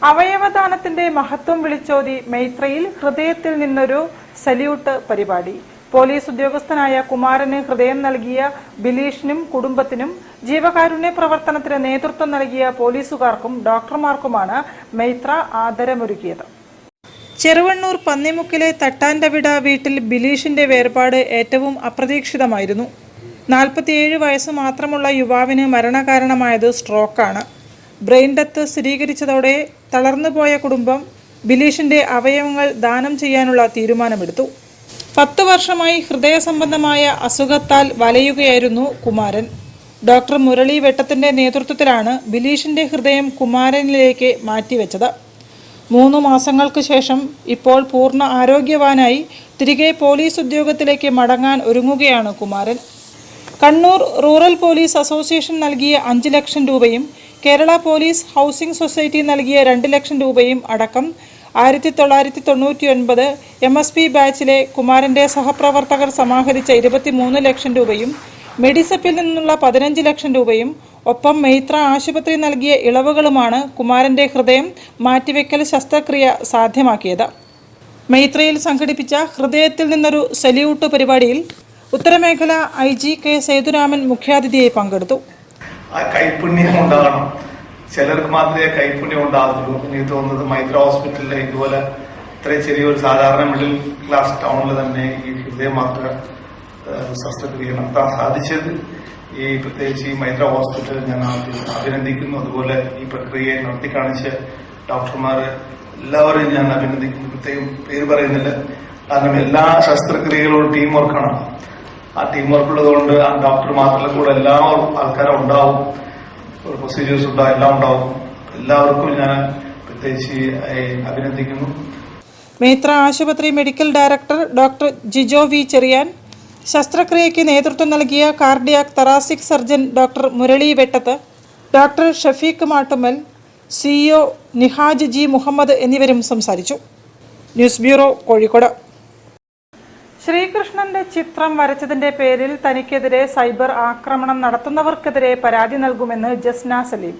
അവയവദാനത്തിന്റെ മഹത്വം വിളിച്ചോതി മൈത്രയിൽ ഹൃദയത്തിൽ നിന്നൊരു സല്യൂട്ട് പരിപാടി. പോലീസ് ഉദ്യോഗസ്ഥനായ കുമാരന് ഹൃദയം നൽകിയ ബിലീഷിനും കുടുംബത്തിനും ജീവകാരുണ്യ പ്രവർത്തനത്തിന് നേതൃത്വം നൽകിയ പോലീസുകാർക്കും ഡോക്ടർമാർക്കുമാണ് മൈത്ര ആദരമൊരുക്കിയത്. ചെറുവണ്ണൂർ പന്നിമുക്കിലെ തട്ടാൻഡവിട വീട്ടിൽ ബിലീഷിന്റെ വേർപാട് ഏറ്റവും അപ്രതീക്ഷിതമായിരുന്നു. 47 വയസ്സ് മാത്രമുള്ള യുവാവിന് മരണകാരണമായത് സ്ട്രോക്കാണ്. ബ്രെയിൻ ഡെത്ത് സ്ഥിരീകരിച്ചതോടെ തളർന്നുപോയ കുടുംബം ബിലീഷിന്റെ അവയവങ്ങൾ ദാനം ചെയ്യാനുള്ള തീരുമാനമെടുത്തു. 10 വർഷമായി ഹൃദയ സംബന്ധമായ അസുഖത്താൽ വലയുകയായിരുന്നു കുമാരൻ. ഡോക്ടർ മുരളി വെട്ടത്തിന്റെ നേതൃത്വത്തിലാണ് ബിലീഷിന്റെ ഹൃദയം കുമാരനിലേക്ക് മാറ്റിവെച്ചത്. 3 മാസങ്ങൾക്ക് ശേഷം ഇപ്പോൾ പൂർണ്ണ ആരോഗ്യവാനായി തിരികെ പോലീസ് ഉദ്യോഗത്തിലേക്ക് മടങ്ങാൻ ഒരുങ്ങുകയാണ് Kumaran. Kannur rural police association നൽകിയ 5 ലക്ഷം രൂപയും കേരള പോലീസ് ഹൗസിംഗ് സൊസൈറ്റി നൽകിയ 2 ലക്ഷം രൂപയും അടക്കം 1999 MSP ബാച്ചിലെ കുമാരന്റെ സഹപ്രവർത്തകർ സമാഹരിച്ച 23 ലക്ഷം രൂപയും മെഡിസപ്പിൽ നിന്നുള്ള 15 ലക്ഷം രൂപയും ഒപ്പം മൈത്ര ആശുപത്രി നൽകിയ ഇളവുകളുമാണ് കുമാരന്റെ ഹൃദയം മാറ്റിവെക്കൽ ശസ്ത്രക്രിയ സാധ്യമാക്കിയത്. മൈത്രയിൽ സംഘടിപ്പിച്ച ഹൃദയത്തിൽ നിന്നൊരു സല്യൂട്ട് പരിപാടിയിൽ ഉത്തരമേഖല IG K സേതുരാമൻ മുഖ്യാതിഥിയായി പങ്കെടുത്തു. കൈപുണ്യം ഉണ്ടാകണം, ചിലർക്ക് മാത്രമേ കൈപുണ്യം ഉണ്ടാകത്തുള്ളൂ. എനിക്ക് തോന്നുന്നത് മൈത്ര ഹോസ്പിറ്റലിലെ ഇതുപോലെ ഇത്രയും ചെറിയൊരു സാധാരണ മിഡിൽ ക്ലാസ് ടൗണിൽ തന്നെ ഈ ഹൃദയമാത്ര ശസ്ത്രക്രിയ നടത്താൻ സാധിച്ചത് പ്രത്യേകിച്ച് ഈ മൈത്ര ഹോസ്പിറ്റൽ ഞാൻ അഭിനന്ദിക്കുന്നു. അതുപോലെ ഈ പ്രക്രിയയെ നടത്തി കാണിച്ച ഡോക്ടർമാർ എല്ലാവരെയും ഞാൻ അഭിനന്ദിക്കുന്നു. പ്രത്യേകം പേര് പറയുന്നില്ല, കാരണം എല്ലാ ശസ്ത്രക്രിയകളും ടീം വർക്കാണ്. ആ ടീം വർക്ക് ഉള്ളതുകൊണ്ട് ആ ഡോക്ടർ മാത്രമല്ല കൂടെ എല്ലാ ആൾക്കാരും ഉണ്ടാവും, പ്രൊസീജിയേഴ്സ് ഉണ്ടാവും, എല്ലാം ഉണ്ടാവും. എല്ലാവർക്കും ഞാൻ പ്രത്യേകിച്ച് അഭിനന്ദിക്കുന്നു. മൈത്ര ആശുപത്രി medical director doctor Jijo V Cherian, ശസ്ത്രക്രിയയ്ക്ക് നേതൃത്വം നൽകിയ cardiac thoracic surgeon doctor Murali Vettath, doctor Shafeeq Mattumal, CEO Nihaj G Muhammad എന്നിവരും സംസാരിച്ചു. News bureau, Kozhikode. ശ്രീകൃഷ്ണന്റെ ചിത്രം വരച്ചതിന്റെ പേരിൽ തനിക്കെതിരെ സൈബർ ആക്രമണം നടത്തുന്നവർക്കെതിരെ പരാതി നൽകുമെന്ന് ജസ്ന സലീം.